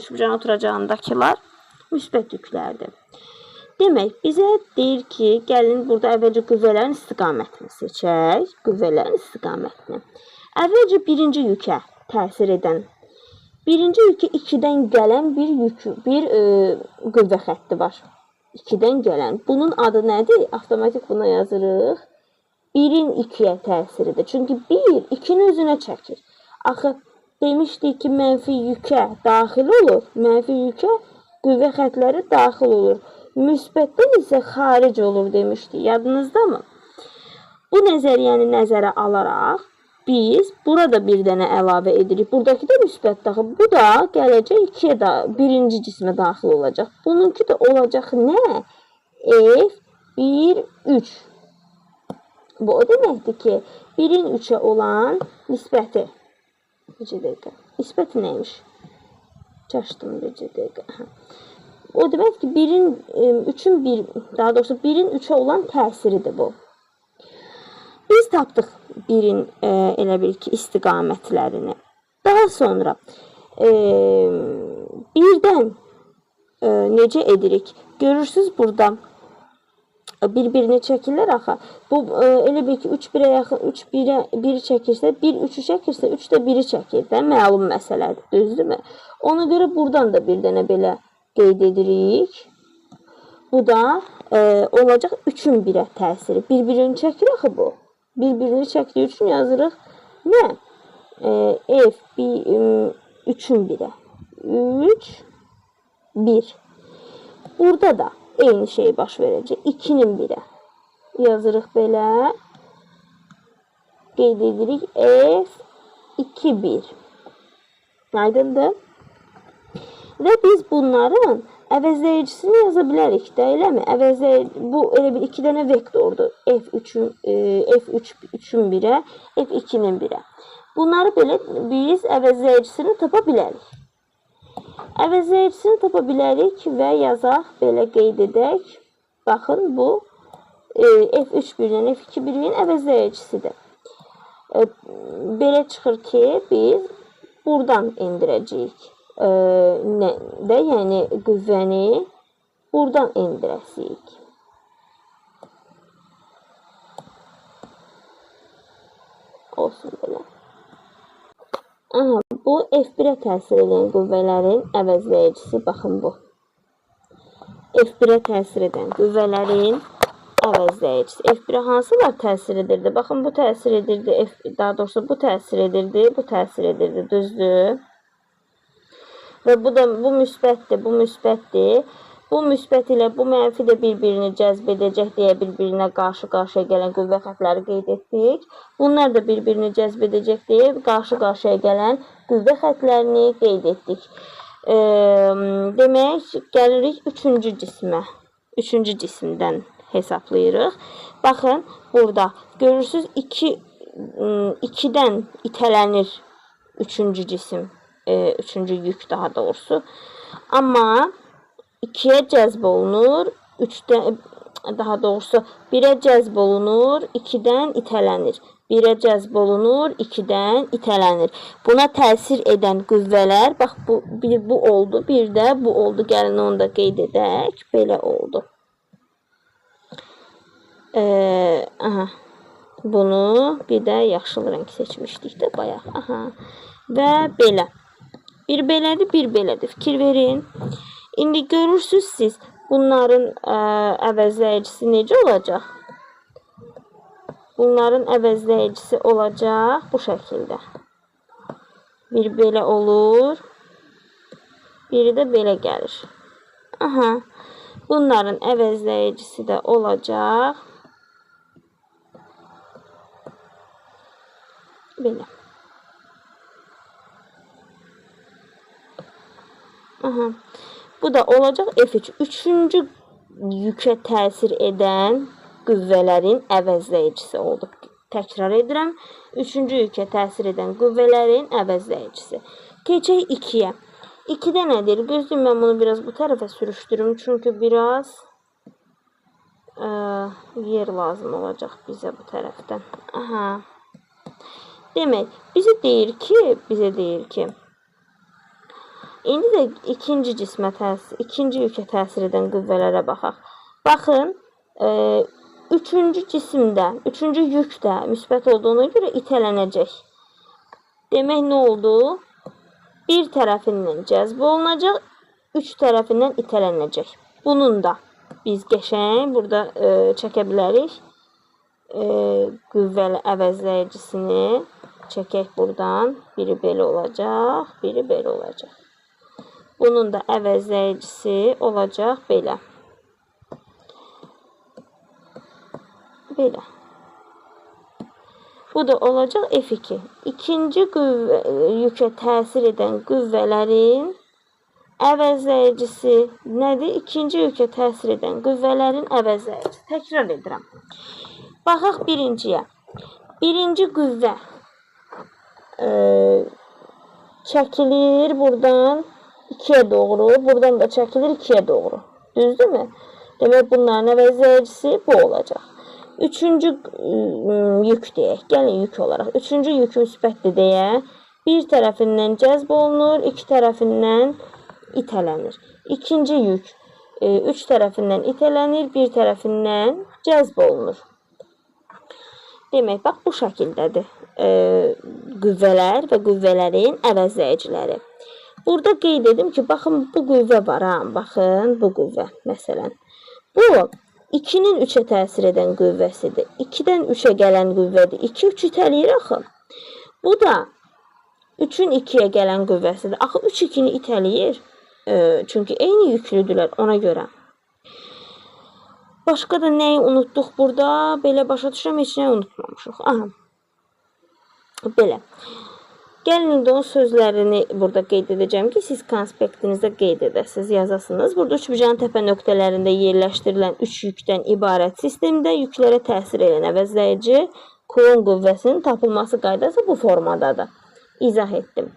üçbucağın oturacağındakılar müsbət yüklərdir. Demək, bizə deyir ki, gəlin burada əvvəlcə qüvvələrin istiqamətini seçək. Qüvvələrin istiqamətini. Əvvəlcə birinci yükə təsir edən, birinci yükə 2-dən gələn bir qüvvə xətti var. 2-dən gələn. Bunun adı nədir? Avtomatik buna yazırıq. 1-in 2-yə təsiridir. Çünki 1, 2-ni özünə çəkir. Axı, demişdik ki, mənfi yükə daxil olur. Mənfi yükə qüvvə xətləri daxil olur. Müsbətdən isə xaric olur demişdik. Yadınızda mı? Bu nəzəriyyəni nəzərə alaraq biz burada bir dənə əlavə edirik. Buradakı da müsbət daxil. Bu da gələcək 2-yə da birinci cismə daxil olacaq. Bununki də olacaq nə? F1, 3. Bu o deməkdir ki, 1-in 3-ə olan nisbəti. Necə dəqiqə? Nisbəti nəymiş? Çaşdım necə dəqiqə. O demək ki, 1-in 3'ə olan təsiridir bu. Biz tapdıq 1-in elə bil ki, istiqamətlərini. Daha sonra birdən necə edirik? Görürsünüz burada bir-birini çəkirlər axı. Bu elə bil ki, 3-1-ə yaxın, 3-1-i çəkirsə, 1-3-ü çəkirsə, 3 də 1-i çəkir də, məlum məsələdir, düzdürmü? Ona görə buradan da bir dənə belə qeyd edirik. Bu da olacaq 3-ün 1-ə təsiri. Bir-birini çəkir axı bu. Bir-birini çəkdiyi üçün yazırıq. Nə? F 3-ün 1-ə. 3, 1. Burada da eyni şey baş verəcək. 2-nin 1-ə. Yazırıq belə. Qeyd edirik. F 2, 1. Aydındır? Və biz bunların əvəzləyicisini yaza bilərik də, eləmi? Bu elə bir 2 dənə vektordur. F3-ün 1-ə, F2-nin 1-ə. Bunları belə biz əvəzləyicisini tapa bilərik. Əvəzləyicisini tapa bilərik və yazaq, belə qeyd edək. Baxın, bu F3-1-dən F2-1-in əvəzləyicisidir. Belə çıxır ki, biz buradan endirəcəyik. Yəni qüvvəni buradan endirəsiyik. Olsun belə. Bu F1-ə təsir edən qüvvələrin əvəzləyicisi, baxın bu. F1-ə təsir edən qüvvələrin əvəzləyicisi. F1-ə hansılar təsir edirdi? Baxın, bu təsir edirdi, daha doğrusu bu təsir edirdi, bu təsir edirdi, düzdür? Və bu müsbətdir, bu müsbətdir. Bu müsbət ilə bu mənfi də bir-birini cəzb edəcək deyə bir-birinə qarşı-qarşıya gələn qüvvə xətləri qeyd etdik. Bunlar da bir-birini cəzb edəcək deyə qarşı-qarşıya gələn qüvvə xətlərini qeyd etdik. Demək, gəlirik 3-cü cismə. 3-cü cisimdən hesablayırıq. Baxın, burada görürsünüz 2-dən itələnir 3-cü cisim. 3-cü yük daha doğrusu. Amma 2-yə cəzb olunur, 3-dən, daha doğrusu 1-ə cəzb olunur, 2-dən itələnir. 1-ə cəzb olunur, 2-dən itələnir. Buna təsir edən qüvvələr, bax bu oldu, bir də bu oldu. Gəlin onu da qeyd edək. Belə oldu. Bunu bir də yaşıl rəng seçmişdik də bayaq. Və belə. Bir belədir, bir belədir. Fikir verin. İndi görürsünüz siz bunların əvəzləyicisi necə olacaq? Bunların əvəzləyicisi olacaq bu şəkildə. Bir belə olur. Biri də belə gəlir. Bunların əvəzləyicisi də olacaq belə. Bu da olacaq F3. 3-cü yükə təsir edən qüvvələrin əvəzləyicisi oldu. Təkrar edirəm. 3-cü yükə təsir edən qüvvələrin əvəzləyicisi. Keçək 2-yə. 2-də nədir? Gözləyim, mən bunu biraz bu tərəfə sürüşdürüm. Çünki biraz yer lazım olacaq bizə bu tərəfdən. Demək, bizə deyir ki, indi də ikinci yükə təsir edən qüvvələrə baxaq. Baxın, 3-cü cisimdə, 3-cü yük də müsbət olduğuna görə itələnəcək. Demək, nə oldu? Bir tərəfindən cəzb olunacaq, 3 tərəfindən itələnəcək. Bunun da biz qəşəng burada çəkə bilərik. Qüvvəli əvəzləyicisini çəkək buradan. Biri belə olacaq, biri belə olacaq. Bunun da əvəzləyicisi olacaq belə. Belə. Bu da olacaq F2. İkinci yükə təsir edən qüvvələrin əvəzləyicisi nədir? İkinci yükə təsir edən qüvvələrin əvəzləyicisi. Təkrar edirəm. Baxaq birinciyə. Birinci qüvvə çəkilir buradan 2-yə doğru, buradan da çəkilir 2-yə doğru. Düzdürmü? Demək, bunların əvəzləyicisi bu olacaq. 3-cü yük deyək. Gəlin yük olaraq. 3-cü yük müsbətdir deyə bir tərəfindən cəzb olunur, 2 tərəfindən itələnir. İkinci yük 3 tərəfindən itələnir, bir tərəfindən cəzb olunur. Demək, bax, bu şəkildədir qüvvələr və qüvvələrin əvəzləyiciləri. Burada qeyd edim ki, baxın, bu qüvvə var, baxın, bu qüvvə, məsələn. Bu, 2-nin 3-ə təsir edən qüvvəsidir. 2-dən 3-ə gələn qüvvədir. 2 3 itələyir axı. Bu da 3-ün 2-yə gələn qüvvəsidir. Axı 3 2-ni itələyir. Çünki eyni yüklüdürlər ona görə. Başqa da nəyi unutduq burada? Belə başa düşürəm, heç nəyi unutmamışıq. Belə. Gəlin indi onun sözlərini burada qeyd edəcəm ki, siz konspektinizdə qeyd edəsiniz, yazasınız. Burada üçbucağın təpə nöqtələrində yerləşdirilən 3 yükdən ibarət sistemdə yüklərə təsir edən əvəzləyici Coulomb qüvvəsinin tapılması qaydası bu formadadır. İzah etdim.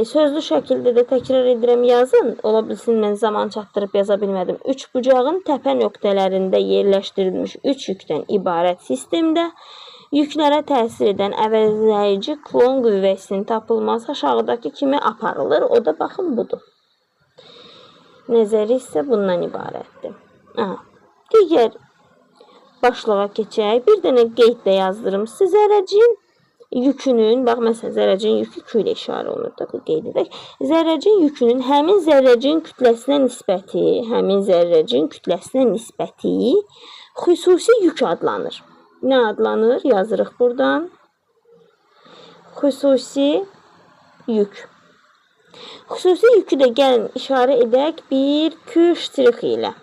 Sözlü şəkildə də təkrar edirəm, yazın. Ola bilsin, mən zaman çatdırıb yaza bilmədim. Üçbucağın təpə nöqtələrində yerləşdirilmiş 3 yükdən ibarət sistemdə yüklərə təsir edən əvəzləyici Coulomb qüvvəsinin tapılması aşağıdakı kimi aparılır. O da baxın budur. Nəzəri isə bundan ibarətdir. Digər başlığa keçək. Bir dənə qeyd də yazdırım. Zərrəcin yükünün, bax məsələn, zərrəcin yükü Q ilə işarə olunur da, qeyd edək. Zərrəcin yükünün həmin zərrəcin kütləsinə nisbəti xüsusi yük adlanır. Nə adlanır? Yazırıq buradan. Xüsusi yük. Xüsusi yükü də gəlin işarə edək bir Q ştrixi ilə.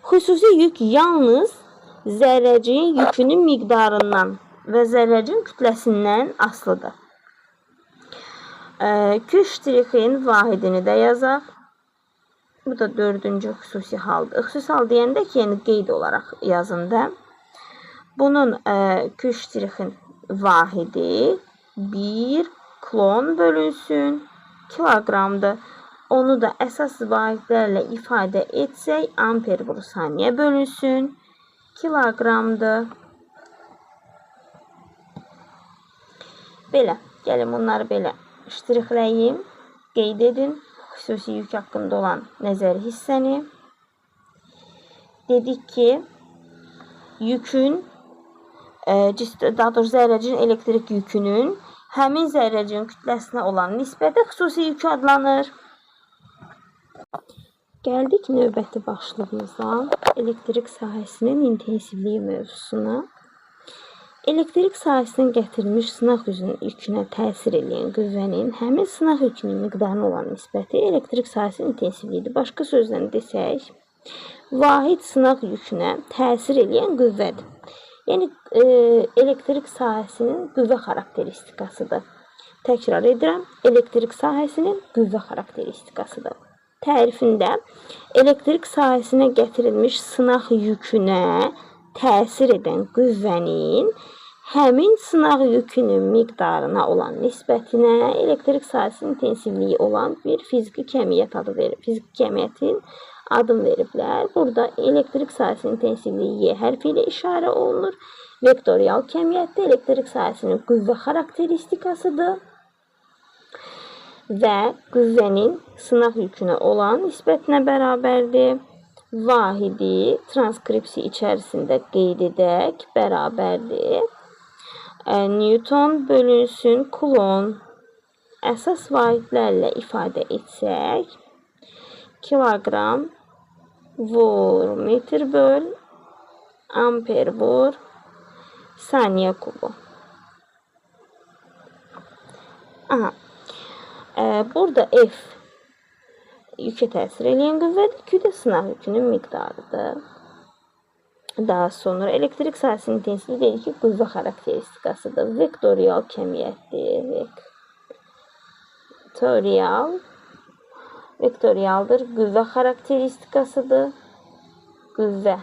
Xüsusi yük yalnız zərrəcin yükünün miqdarından və zərrəcin kütləsindən asılıdır. Q ştrixin vahidini də yazaq. Bu da 4-cü xüsusi haldır. Xüsusi hal deyəndə ki, yəni qeyd olaraq yazında. Bunun Q ştrixin vahidi 1 klon bölünsün kiloqramdır. Onu da əsas vahidlərlə ifadə etsək, amper vur saniyə bölünsün kiloqramdır. Belə, gəlin bunları belə ştrixləyim, qeyd edin. Xüsusi yük haqqında olan nəzəri hissəni. Dedik ki, yükün, daha doğrusu zərrəcin elektrik yükünün həmin zərrəcin kütləsinə olan nisbəti xüsusi yük adlanır. Gəldik növbəti başlığımıza, elektrik sahəsinin intensivliyi mövzusuna. Elektrik sahəsinin gətirilmiş sınaq yükünə təsir edən qüvvənin həmin sınaq yükünün miqdarına olan nisbəti elektrik sahəsinin intensivliyidir. Başqa sözlə desək, vahid sınaq yükünə təsir edən qüvvədir. Yəni, elektrik sahəsinin qüvvə xarakteristikasıdır. Təkrar edirəm, elektrik sahəsinin qüvvə xarakteristikasıdır. Tərifində elektrik sahəsinə gətirilmiş sınaq yükünə təsir edən qüvvənin həmin sınaq yükünün miqdarına olan nisbətinə elektrik sahəsinin intensivliyi olan bir fiziki kəmiyyət adı verir. Fiziki kəmiyyətin adını veriblər. Burada elektrik sahəsinin intensivliyi Y hərfi ilə işarə olunur. Vektorial kəmiyyətdə elektrik sahəsinin qüvvə xarakteristikasıdır və qüvvənin sınaq yükünə olan nisbətinə bərabərdir. Vahidi transkripsiya içərisində qeyd edək, bərabərdir. Newton bölünsün Coulomb. Əsas vahidlərlə ifadə etsək, kiloqram vur metr böl, amper vur saniyə kubu. Burada F yükə təsir edən qüvvədir, Q də sınaq yükünün miqdarıdır. Daha sonra elektrik sahəsinin intensivliyi dedik ki, qüvvə xarakteristikasıdır. Vektorial kəmiyyətdir. Vektorialdır. Qüvvə xarakteristikasıdır. Qüvvə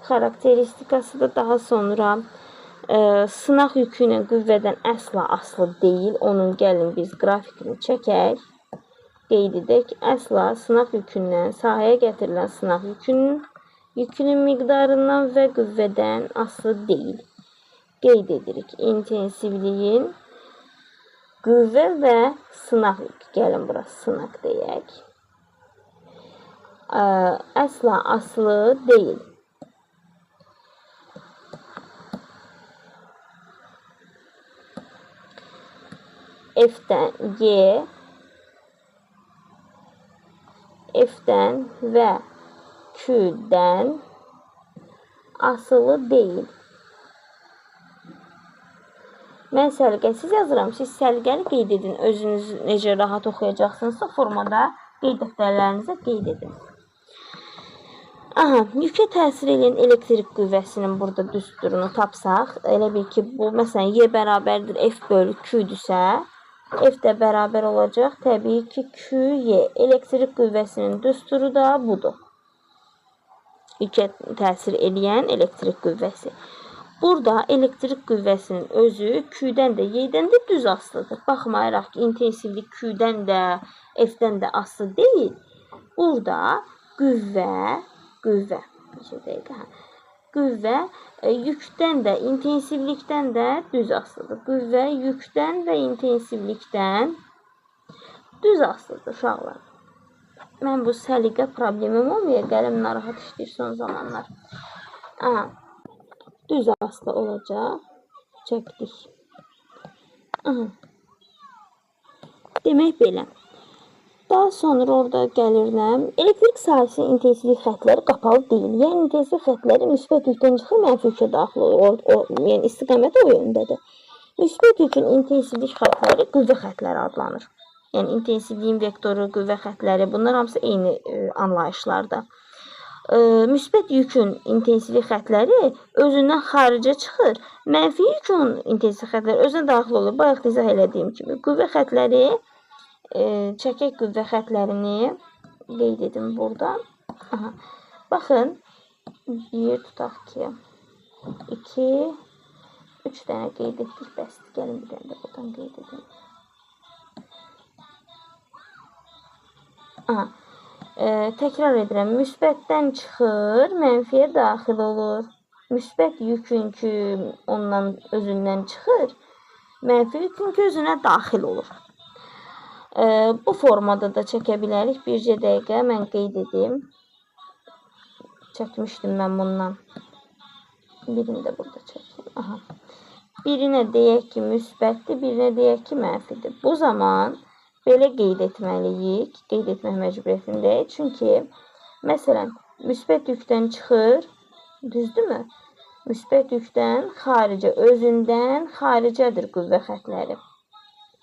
xarakteristikasıdır. Daha sonra sınaq yükü ilə qüvvədən əsla asılı deyil. Onun gəlin biz qrafikini çəkək. Qeyd edək, əsla sınaq yükündən, sahəyə gətirilən sınaq yükünün miqdarından və qüvvədən asılı deyil. Qeyd edirik, intensivliyin qüvvə və sınaq yükü. Gəlin burası sınaq deyək. Əsla asılı deyil. F'dən Y, F'dən və Q'dən asılı deyil. Mən səliqəsiz yazıram. Siz səliqəli qeyd edin. Özünüz necə rahat oxuyacaqsınızsa formada qeyd dəftərlərinizə qeyd edin. Aha, yükə təsir edən elektrik qüvvəsinin burada düsturunu tapsaq, elə bil ki, bu məsələn Y bərabərdir F bölü Q-dürsə, F də bərabər olacaq. Təbii ki, QY elektrik qüvvəsinin düsturu da budur. Yükə təsir edən elektrik qüvvəsi. Burada elektrik qüvvəsinin özü Q-dən də Y-dən də düz asılıdır. Baxmayaraq ki, intensivlik Q-dən də F-dən də asılı deyil. Burada qüvvə yükdən də, intensivlikdən də düz asılıdır. Qüvvə yükdən və intensivlikdən düz asılıdır uşaqlar. Mən bu səliqə problemim olmuyor, qələm narahat işləyir son zamanlar. Aha, düz asılı olacaq. Çəkdik. Aha. Demək belə. Daha sonra orada gəlirəm. Elektrik sahəsinin intensivlik xətləri qapalı deyil. Yəni intensivlik xətləri müsbət yükdən çıxır, mənfi yükə daxil olur. Yəni istiqamət o yöndədir. Müsbət yükün intensivlik xətləri qüvvə xətləri adlanır. Yəni intensivliyin vektoru, qüvvə xətləri, bunlar hamısı eyni anlayışlarda. Müsbət yükün intensivlik xətləri özündən xaricə çıxır. Mənfi yükün intensivlik xətləri özünə daxil olur. Bayaq da izah elədiyim kimi qüvvə xətləri çəkək qüvvə xətlərini qeyd edim burada. Aha. Baxın, bir tutaq ki, 2, 3 dənə qeyd etdik, bəsdir. Gəlin bir dənə də buradan qeyd edim. Aha. Təkrar edirəm, müsbətdən çıxır, mənfiyə daxil olur. Müsbət yükün ki, ondan özündən çıxır, mənfi yükün ki, özünə daxil olur. Bu formada da çəkə bilərik. Bircə dəqiqə mən qeyd edim. Çəkmişdim mən bundan. Birini də burada çəkim. Aha. Birinə deyək ki, müsbətdir, birinə deyək ki, mənfidir. Bu zaman belə qeyd etməliyik. Qeyd etmək məcburiyyətindəyik. Çünki, məsələn, müsbət yükdən çıxır, düzdürmü? Müsbət yükdən xaricə, özündən xaricədir qüvvə xətləri.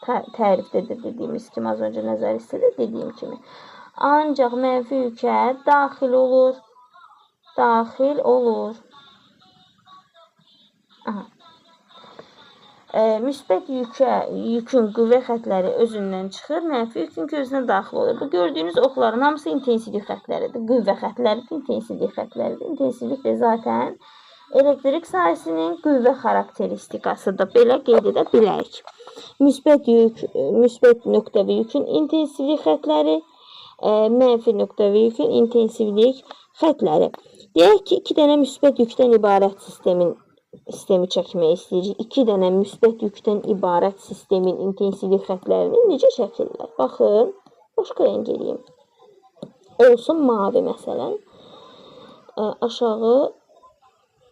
Tərifdədir dediyimiz kimi, az öncə nəzər istədir dediyim kimi. Ancaq mənfi yükə daxil olur. Daxil olur. Aha. Müsbət yükün qüvvə xətləri özündən çıxır, mənfi yükün ki, özünə daxil olur. Bu gördüyünüz oxların hamısı intensivlik xətləridir. Qüvvə xətləridir, intensivlik xətləridir. Intensivlik də zaten elektrik sahəsinin qüvvə xarakteristikasıdır. Belə qeyd edə bilərik. Müsbət nöqtəvi yükün intensivlik xətləri, mənfi nöqtəvi yükün intensivlik xətləri. Deyək ki, 2 dənə müsbət yükdən ibarət sistemi çəkmək istəyirik. 2 dənə müsbət yükdən ibarət sistemin intensivlik xətlərini necə çəkirlər? Baxın, başqa rəng eləyim. Olsun mavi məsələn. Aşağı,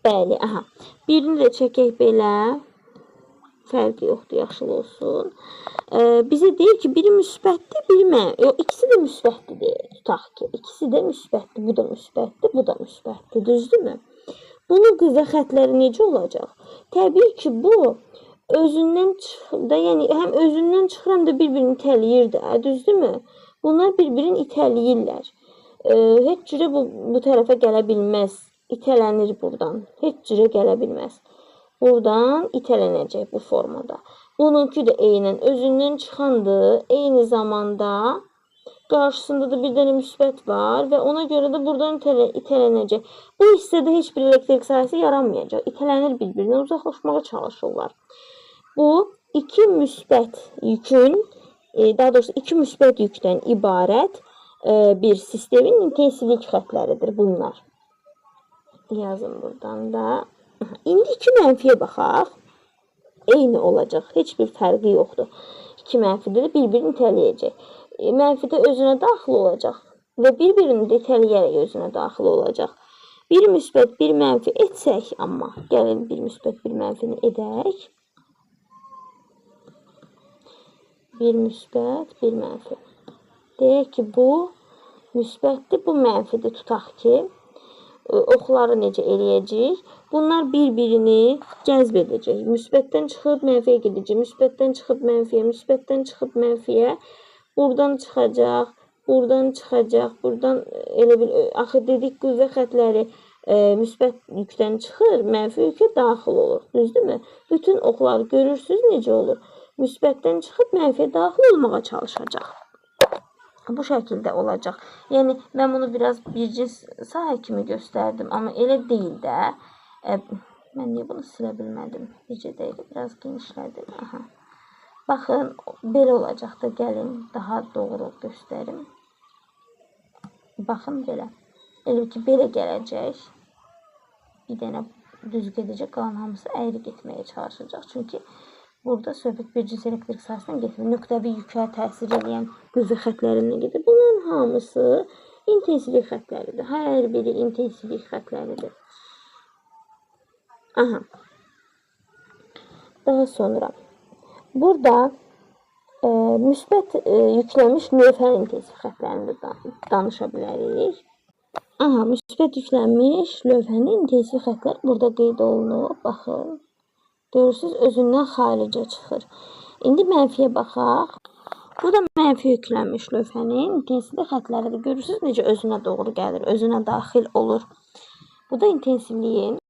bəli, aha. Birini də çəkək belə. Fərqi yoxdur, yaşıl olsun. Bizə deyir ki, biri müsbətdir, biri mənfi. Yox, ikisi də müsbətdir deyir. Tutaq ki, ikisi də müsbətdir, bu da müsbətdir, bu da müsbətdir. Düzdürmü? Bunun qüvvə xətləri necə olacaq? Təbii ki, bu özündən çıxır, yəni həm özündən çıxır, həm də bir-birini itələyir də, düzdürmü? Bunlar bir-birini itələyirlər. Heç cürə bu tərəfə gələ bilməz. İtələnir buradan. Heç cürə gələ bilməz. Buradan itələnəcək bu formada. Bununki də eynən özündən çıxandır. Eyni zamanda qarşısında da bir dənə müsbət var və ona görə də buradan itələnəcək. Bu hissədə heç bir elektrik sahəsi yaranmayacaq. İtələnir bir-birinə, uzaqlaşmağa çalışırlar. Bu iki müsbət yükün, daha doğrusu iki müsbət yükdən ibarət bir sistemin intensivlik xətləridir bunlar. Yazın buradan da. İndi 2 mənfiyə baxaq. Eyni olacaq. Heç bir fərqi yoxdur. 2 mənfidə də bir-birini itələyəcək. Mənfidə özünə daxil olacaq və bir-birini də itələyərək özünə daxil olacaq. Bir müsbət, bir mənfi etsək, amma gəlin bir müsbət, bir mənfini edək. Bir müsbət, bir mənfi. Deyək ki, bu müsbətdir, bu mənfidir. Tutaq ki, oxları necə eləyəcək? Bunlar bir-birini cəzb edəcək. Müsbətdən çıxıb mənfiyə gedəcək. Müsbətdən çıxıb mənfiyə, müsbətdən çıxıb mənfiyə. Buradan çıxacaq, buradan çıxacaq. Buradan elə bil axı dedik qüvvə xətləri müsbət yükdən çıxır, mənfi yükə daxil olur. Düzdürmü? Bütün oxları görürsünüz necə olur? Müsbətdən çıxıb mənfiyə daxil olmağa çalışacaq. Bu şəkildə olacaq. Yəni mən bunu biraz bircins sahə kimi göstərdim, amma elə deyil də. Mən niyə bunu silə bilmədim? Necə deyil, biraz genişlədim. Aha. Baxın, belə olacaq da, gəlin daha doğru göstərim. Baxın belə. Elə ki, belə gələcək. Bir dənə düz gedəcək, qalan hamısı əyri getməyə çalışacaq. Çünki burada söhbət bircins elektrik sahəsindən getmir. Nöqtəvi yükə təsir edən qüvvə xətlərindən gedir. Bunların hamısı intensivlik xətləridir. Hər biri intensivlik xətləridir. Aha. Daha sonra burada müsbət yüklənmiş lövhənin intensiv xətlərində danışa bilərik. Aha, müsbət yüklənmiş lövhənin intensiv xətləri burada qeyd olunub. Baxın. Görürsünüz, özündən xaricə çıxır. İndi mənfiyə baxaq. Burada mənfi yüklənmiş lövhənin intensivlik xətləridir. Görürsünüz, necə özünə doğru gəlir, özünə daxil olur. Bu da intensivliyin